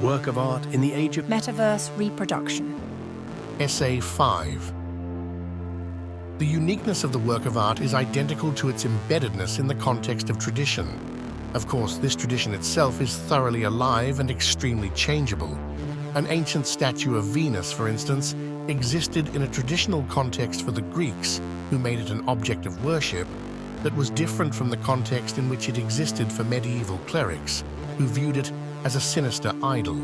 work of art in the Age of Metaverse Reproduction. Essay5. The uniqueness of the work of art is identical to its embeddedness in the context of tradition. Of course, this tradition itself is thoroughly alive and extremely changeable. An ancient statue of Venus, for instance, existed in a traditional context for the Greeks, who made it an object of worship, that was different from the context in which it existed for medieval clerics, who viewed it as a sinister idol.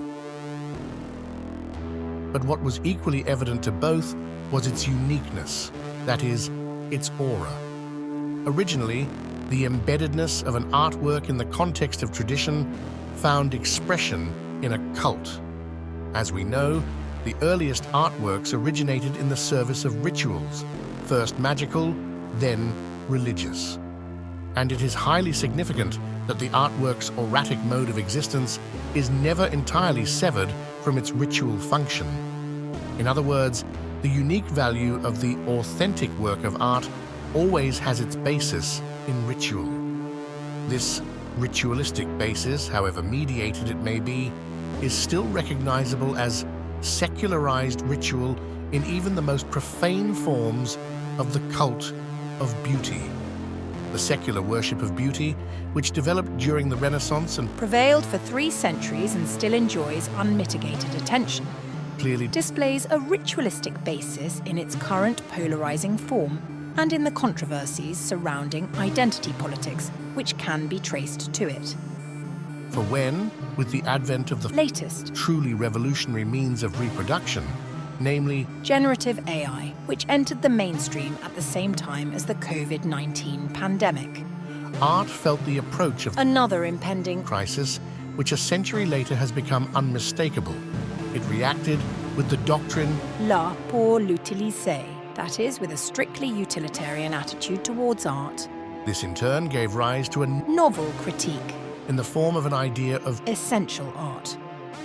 But what was equally evident to both was its uniqueness, that is, its aura. Originally, the embeddedness of an artwork in the context of tradition found expression in a cult. As we know, the earliest artworks originated in the service of rituals, first magical, then religious. And it is highly significant that the artwork's auratic mode of existence is never entirely severed from its ritual function. In other words, the unique value of the authentic work of art always has its basis in ritual. This ritualistic basis, however mediated it may be, is still recognizable as secularized ritual in even the most profane forms of the cult of beauty. The secular worship of beauty, which developed during the Renaissance and Prevailed for 3 centuries and still enjoys unmitigated attention, clearly displays a ritualistic basis in its current polarizing form and in the controversies surrounding identity politics, which can be traced to it. for when, with the advent of the Latest, truly revolutionary means of reproduction, namely generative AI, which entered the mainstream at the same time as the COVID-19 pandemic. art felt the approach of Another impending crisis, which a century later has become unmistakable. It reacted with the doctrine là pour l'utiliser, that is, with a strictly utilitarian attitude towards art. This in turn gave rise to a Novel critique, in the form of an idea of essential art,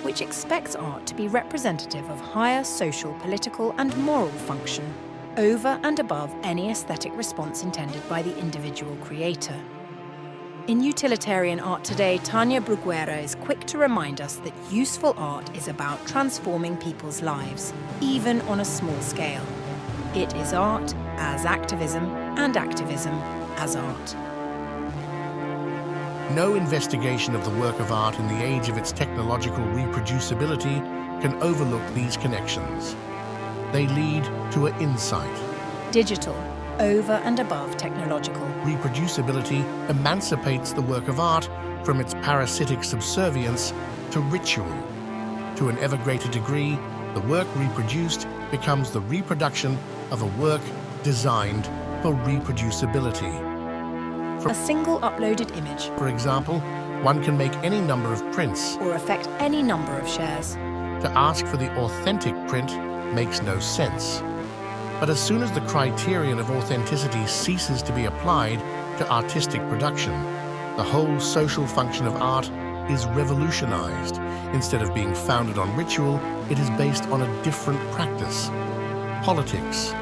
which expects art to be representative of higher social, political, and moral function, over and above any aesthetic response intended by the individual creator. In utilitarian art today, Tania Bruguera is quick to remind us that useful art is about transforming people's lives, even on a small scale. It is art as activism, and activism as art. no investigation of the work of art in the age of its technological reproducibility can overlook these connections. They lead to an insight. Digital, over and above technological. Reproducibility emancipates the work of art from its parasitic subservience to ritual. To an ever greater degree, the work reproduced becomes the reproduction of a work designed for reproducibility. A single uploaded image, For example, one can make any number of prints. or affect any number of shares. To ask for the authentic print makes no sense. But as soon as the criterion of authenticity ceases to be applied to artistic production, the whole social function of art is revolutionized. Instead of being founded on ritual, it is based on a different practice. Politics,